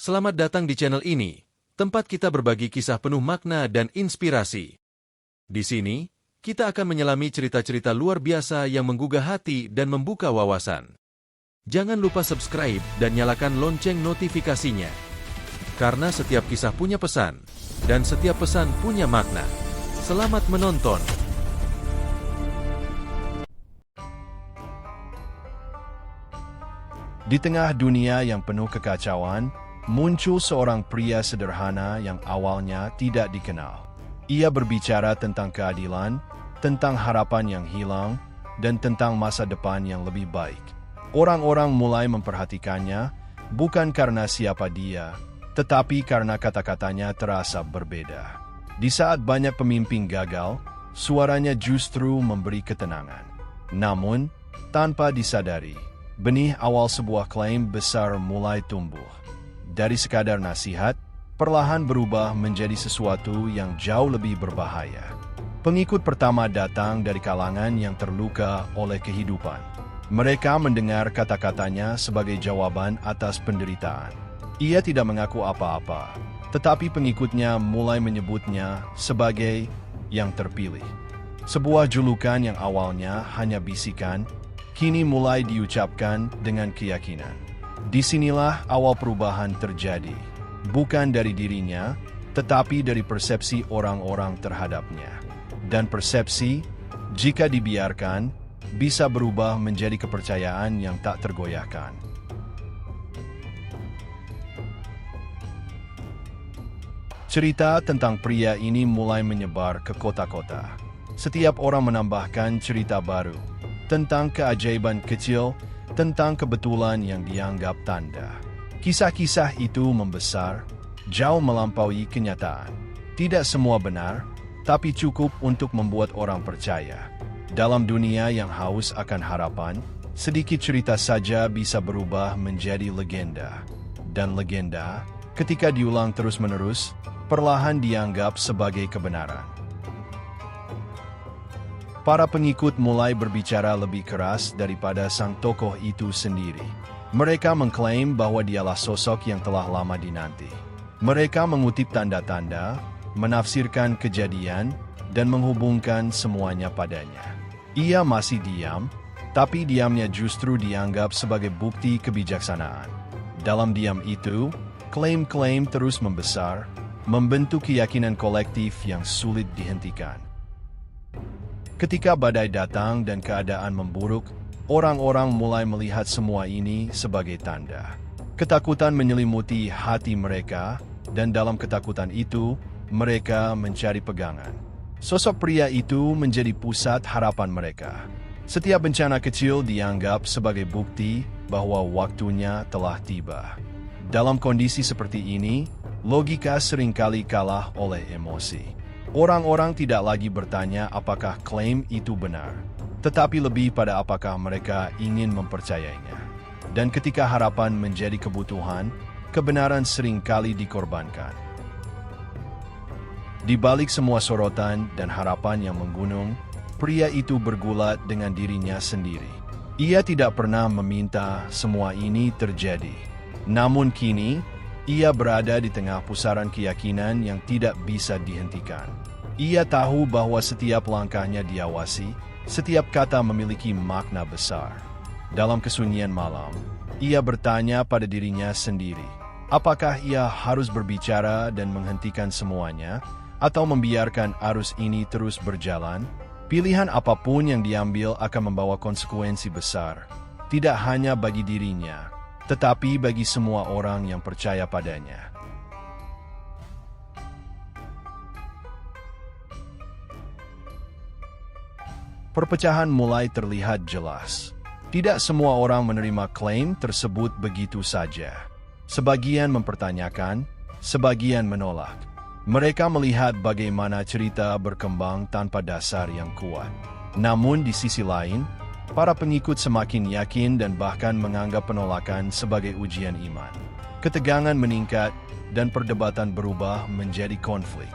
Selamat datang di channel ini, tempat kita berbagi kisah penuh makna dan inspirasi. Di sini, kita akan menyelami cerita-cerita luar biasa yang menggugah hati dan membuka wawasan. Jangan lupa subscribe dan nyalakan lonceng notifikasinya. Karena setiap kisah punya pesan, dan setiap pesan punya makna. Selamat menonton. Di tengah dunia yang penuh kekacauan, muncul seorang pria sederhana yang awalnya tidak dikenal. Ia berbicara tentang keadilan, tentang harapan yang hilang, dan tentang masa depan yang lebih baik. Orang-orang mulai memperhatikannya, bukan karena siapa dia, tetapi karena kata-katanya terasa berbeda. Di saat banyak pemimpin gagal, suaranya justru memberi ketenangan. Namun, tanpa disadari, benih awal sebuah klaim besar mulai tumbuh. Dari sekadar nasihat, perlahan berubah menjadi sesuatu yang jauh lebih berbahaya. Pengikut pertama datang dari kalangan yang terluka oleh kehidupan. Mereka mendengar kata-katanya sebagai jawaban atas penderitaan. Ia tidak mengaku apa-apa, tetapi pengikutnya mulai menyebutnya sebagai yang terpilih. Sebuah julukan yang awalnya hanya bisikan, kini mulai diucapkan dengan keyakinan. Disinilah awal perubahan terjadi, bukan dari dirinya, tetapi dari persepsi orang-orang terhadapnya. Dan persepsi, jika dibiarkan, bisa berubah menjadi kepercayaan yang tak tergoyahkan. Cerita tentang pria ini mulai menyebar ke kota-kota. Setiap orang menambahkan cerita baru, tentang keajaiban kecil, tentang kebetulan yang dianggap tanda. Kisah-kisah itu membesar, jauh melampaui kenyataan. Tidak semua benar, tapi cukup untuk membuat orang percaya. Dalam dunia yang haus akan harapan, sedikit cerita saja bisa berubah menjadi legenda. Dan legenda, ketika diulang terus-menerus, perlahan dianggap sebagai kebenaran. Para pengikut mulai berbicara lebih keras daripada sang tokoh itu sendiri. Mereka mengklaim bahwa dialah sosok yang telah lama dinanti. Mereka mengutip tanda-tanda, menafsirkan kejadian, dan menghubungkan semuanya padanya. Ia masih diam, tapi diamnya justru dianggap sebagai bukti kebijaksanaan. Dalam diam itu, klaim-klaim terus membesar, membentuk keyakinan kolektif yang sulit dihentikan. Ketika badai datang dan keadaan memburuk, orang-orang mulai melihat semua ini sebagai tanda. Ketakutan menyelimuti hati mereka, dan dalam ketakutan itu, mereka mencari pegangan. Sosok pria itu menjadi pusat harapan mereka. Setiap bencana kecil dianggap sebagai bukti bahwa waktunya telah tiba. Dalam kondisi seperti ini, logika seringkali kalah oleh emosi. Orang-orang tidak lagi bertanya apakah klaim itu benar, tetapi lebih pada apakah mereka ingin mempercayainya. Dan ketika harapan menjadi kebutuhan, kebenaran seringkali dikorbankan. Di balik semua sorotan dan harapan yang menggunung, pria itu bergulat dengan dirinya sendiri. Ia tidak pernah meminta semua ini terjadi. Namun kini, ia berada di tengah pusaran keyakinan yang tidak bisa dihentikan. Ia tahu bahwa setiap langkahnya diawasi, setiap kata memiliki makna besar. Dalam kesunyian malam, ia bertanya pada dirinya sendiri, apakah ia harus berbicara dan menghentikan semuanya, atau membiarkan arus ini terus berjalan? Pilihan apapun yang diambil akan membawa konsekuensi besar, tidak hanya bagi dirinya, tetapi bagi semua orang yang percaya padanya. Perpecahan mulai terlihat jelas. Tidak semua orang menerima klaim tersebut begitu saja. Sebagian mempertanyakan, sebagian menolak. Mereka melihat bagaimana cerita berkembang tanpa dasar yang kuat. Namun di sisi lain, para pengikut semakin yakin dan bahkan menganggap penolakan sebagai ujian iman. Ketegangan meningkat dan perdebatan berubah menjadi konflik.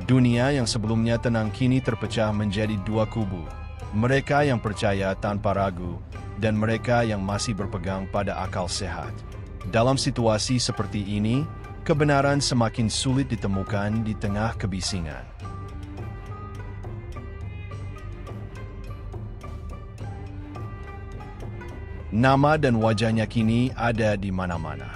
Dunia yang sebelumnya tenang kini terpecah menjadi dua kubu. Mereka yang percaya tanpa ragu, dan mereka yang masih berpegang pada akal sehat. Dalam situasi seperti ini, kebenaran semakin sulit ditemukan di tengah kebisingan. Nama dan wajahnya kini ada di mana-mana.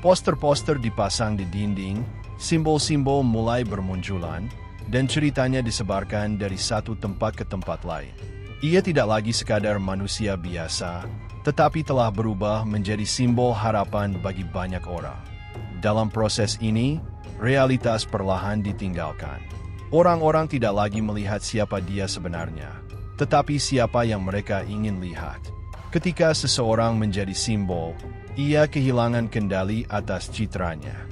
Poster-poster dipasang di dinding, simbol-simbol mulai bermunculan, dan ceritanya disebarkan dari satu tempat ke tempat lain. Ia tidak lagi sekadar manusia biasa, tetapi telah berubah menjadi simbol harapan bagi banyak orang. Dalam proses ini, realitas perlahan ditinggalkan. Orang-orang tidak lagi melihat siapa dia sebenarnya, tetapi siapa yang mereka ingin lihat. Ketika seseorang menjadi simbol, ia kehilangan kendali atas citranya.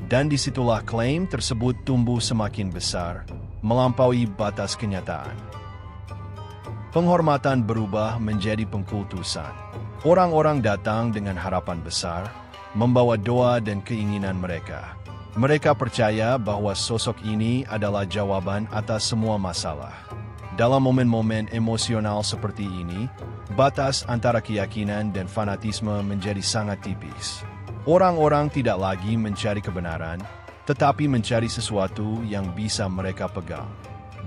Dan disitulah klaim tersebut tumbuh semakin besar, melampaui batas kenyataan. Penghormatan berubah menjadi pengkultusan. Orang-orang datang dengan harapan besar, membawa doa dan keinginan mereka. Mereka percaya bahwa sosok ini adalah jawaban atas semua masalah. Dalam momen-momen emosional seperti ini, batas antara keyakinan dan fanatisme menjadi sangat tipis. Orang-orang tidak lagi mencari kebenaran, tetapi mencari sesuatu yang bisa mereka pegang.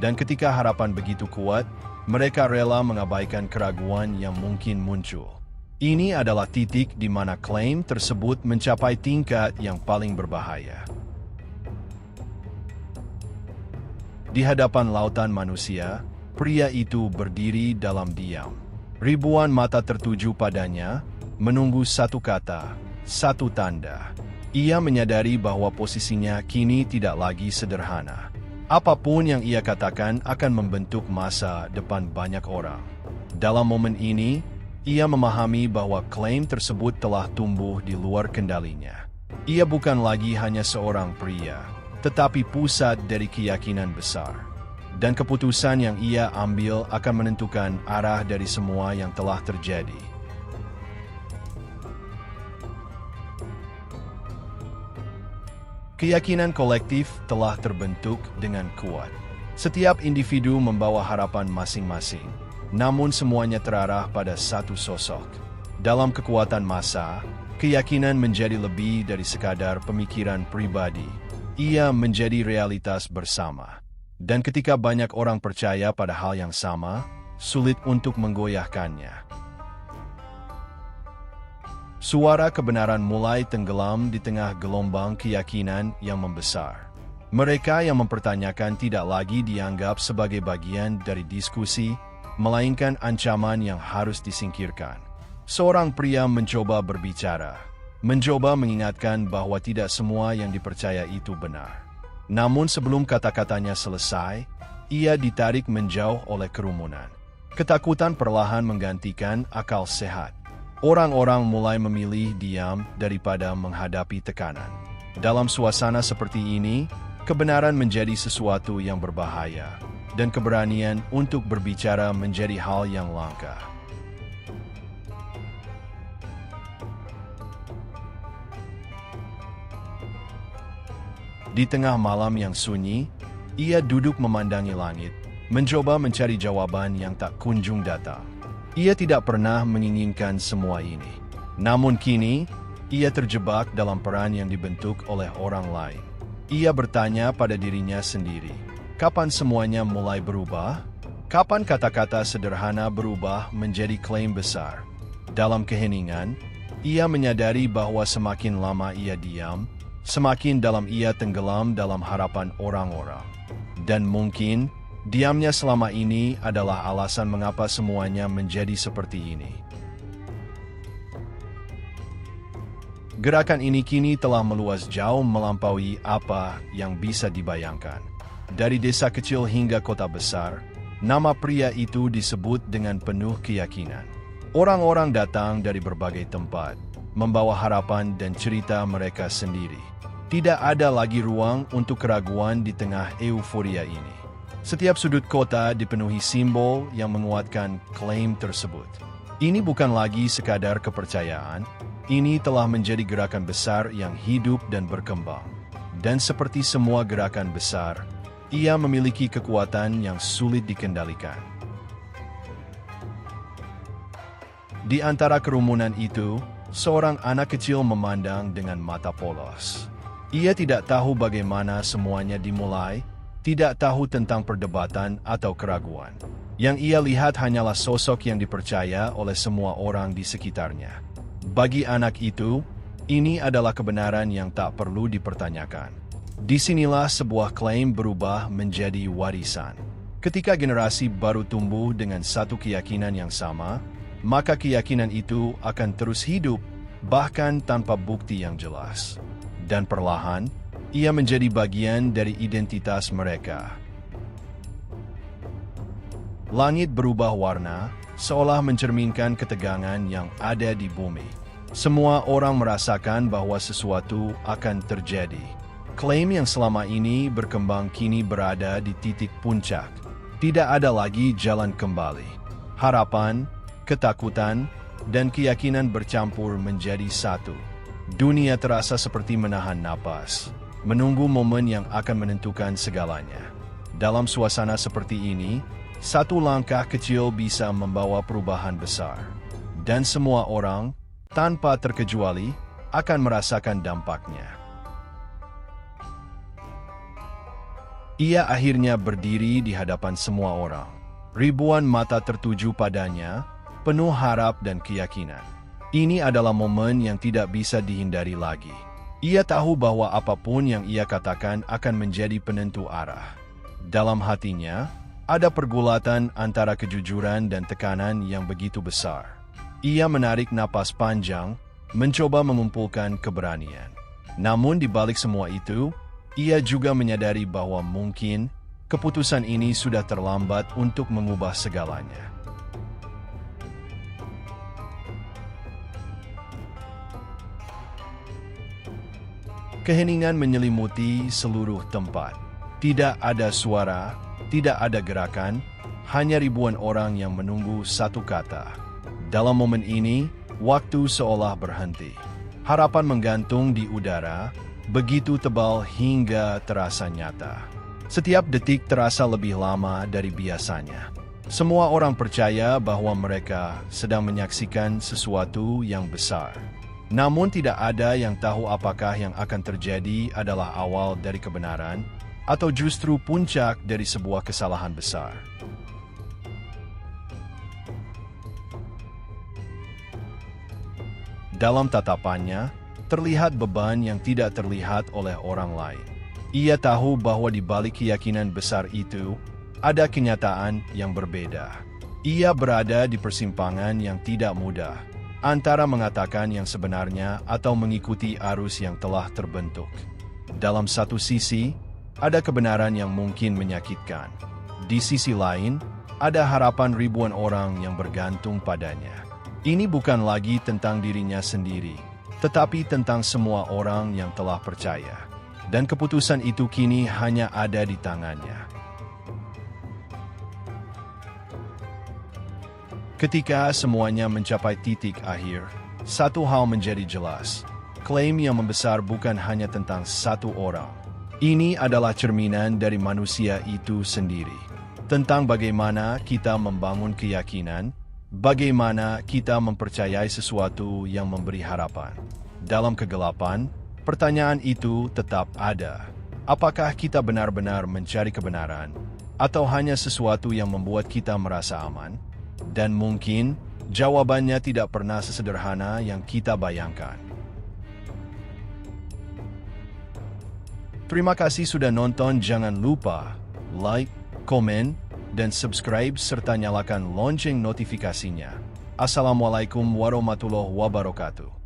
Dan ketika harapan begitu kuat, mereka rela mengabaikan keraguan yang mungkin muncul. Ini adalah titik di mana klaim tersebut mencapai tingkat yang paling berbahaya. Di hadapan lautan manusia, pria itu berdiri dalam diam. Ribuan mata tertuju padanya, menunggu satu kata, satu tanda. Ia menyadari bahwa posisinya kini tidak lagi sederhana. Apapun yang ia katakan akan membentuk masa depan banyak orang. Dalam momen ini, ia memahami bahwa klaim tersebut telah tumbuh di luar kendalinya. Ia bukan lagi hanya seorang pria, tetapi pusat dari keyakinan besar. Dan keputusan yang ia ambil akan menentukan arah dari semua yang telah terjadi. Keyakinan kolektif telah terbentuk dengan kuat. Setiap individu membawa harapan masing-masing, namun semuanya terarah pada satu sosok. Dalam kekuatan massa, keyakinan menjadi lebih dari sekadar pemikiran pribadi. Ia menjadi realitas bersama. Dan ketika banyak orang percaya pada hal yang sama, sulit untuk menggoyahkannya. Suara kebenaran mulai tenggelam di tengah gelombang keyakinan yang membesar. Mereka yang mempertanyakan tidak lagi dianggap sebagai bagian dari diskusi, melainkan ancaman yang harus disingkirkan. Seorang pria mencoba berbicara, mencoba mengingatkan bahwa tidak semua yang dipercaya itu benar. Namun sebelum kata-katanya selesai, ia ditarik menjauh oleh kerumunan. Ketakutan perlahan menggantikan akal sehat. Orang-orang mulai memilih diam daripada menghadapi tekanan. Dalam suasana seperti ini, kebenaran menjadi sesuatu yang berbahaya, dan keberanian untuk berbicara menjadi hal yang langka. Di tengah malam yang sunyi, ia duduk memandangi langit, mencoba mencari jawaban yang tak kunjung datang. Ia tidak pernah menginginkan semua ini. Namun kini, ia terjebak dalam peran yang dibentuk oleh orang lain. Ia bertanya pada dirinya sendiri, kapan semuanya mulai berubah? Kapan kata-kata sederhana berubah menjadi klaim besar? Dalam keheningan, ia menyadari bahwa semakin lama ia diam, semakin dalam ia tenggelam dalam harapan orang-orang. Dan mungkin, diamnya selama ini adalah alasan mengapa semuanya menjadi seperti ini. Gerakan ini kini telah meluas jauh melampaui apa yang bisa dibayangkan. Dari desa kecil hingga kota besar, nama pria itu disebut dengan penuh keyakinan. Orang-orang datang dari berbagai tempat, membawa harapan dan cerita mereka sendiri. Tidak ada lagi ruang untuk keraguan di tengah euforia ini. Setiap sudut kota dipenuhi simbol yang menguatkan klaim tersebut. Ini bukan lagi sekadar kepercayaan, ini telah menjadi gerakan besar yang hidup dan berkembang. Dan seperti semua gerakan besar, ia memiliki kekuatan yang sulit dikendalikan. Di antara kerumunan itu, seorang anak kecil memandang dengan mata polos. Ia tidak tahu bagaimana semuanya dimulai, tidak tahu tentang perdebatan atau keraguan. Yang ia lihat hanyalah sosok yang dipercaya oleh semua orang di sekitarnya. Bagi anak itu, ini adalah kebenaran yang tak perlu dipertanyakan. Disinilah sebuah klaim berubah menjadi warisan. Ketika generasi baru tumbuh dengan satu keyakinan yang sama, maka keyakinan itu akan terus hidup, bahkan tanpa bukti yang jelas. Dan perlahan, ia menjadi bagian dari identitas mereka. Langit berubah warna, seolah mencerminkan ketegangan yang ada di bumi. Semua orang merasakan bahwa sesuatu akan terjadi. Klaim yang selama ini berkembang kini berada di titik puncak. Tidak ada lagi jalan kembali. Harapan, ketakutan, dan keyakinan bercampur menjadi satu. Dunia terasa seperti menahan napas, menunggu momen yang akan menentukan segalanya. Dalam suasana seperti ini, satu langkah kecil bisa membawa perubahan besar. Dan semua orang, tanpa terkecuali, akan merasakan dampaknya. Ia akhirnya berdiri di hadapan semua orang. Ribuan mata tertuju padanya, penuh harap dan keyakinan. Ini adalah momen yang tidak bisa dihindari lagi. Ia tahu bahwa apapun yang ia katakan akan menjadi penentu arah. Dalam hatinya, ada pergulatan antara kejujuran dan tekanan yang begitu besar. Ia menarik napas panjang, mencoba mengumpulkan keberanian. Namun di balik semua itu, ia juga menyadari bahwa mungkin keputusan ini sudah terlambat untuk mengubah segalanya. Keheningan menyelimuti seluruh tempat. Tidak ada suara, tidak ada gerakan, hanya ribuan orang yang menunggu satu kata. Dalam momen ini, waktu seolah berhenti. Harapan menggantung di udara, begitu tebal hingga terasa nyata. Setiap detik terasa lebih lama dari biasanya. Semua orang percaya bahwa mereka sedang menyaksikan sesuatu yang besar. Namun tidak ada yang tahu apakah yang akan terjadi adalah awal dari kebenaran atau justru puncak dari sebuah kesalahan besar. Dalam tatapannya, terlihat beban yang tidak terlihat oleh orang lain. Ia tahu bahwa di balik keyakinan besar itu, ada kenyataan yang berbeda. Ia berada di persimpangan yang tidak mudah, antara mengatakan yang sebenarnya atau mengikuti arus yang telah terbentuk. Dalam satu sisi, ada kebenaran yang mungkin menyakitkan. Di sisi lain, ada harapan ribuan orang yang bergantung padanya. Ini bukan lagi tentang dirinya sendiri, tetapi tentang semua orang yang telah percaya. Dan keputusan itu kini hanya ada di tangannya. Ketika semuanya mencapai titik akhir, satu hal menjadi jelas. Klaim yang membesar bukan hanya tentang satu orang. Ini adalah cerminan dari manusia itu sendiri. Tentang bagaimana kita membangun keyakinan, bagaimana kita mempercayai sesuatu yang memberi harapan. Dalam kegelapan, pertanyaan itu tetap ada. Apakah kita benar-benar mencari kebenaran, atau hanya sesuatu yang membuat kita merasa aman? Dan mungkin jawabannya tidak pernah sesederhana yang kita bayangkan. Terima kasih sudah nonton. Jangan lupa like, komen, dan subscribe serta nyalakan lonceng notifikasinya. Assalamualaikum warahmatullahi wabarakatuh.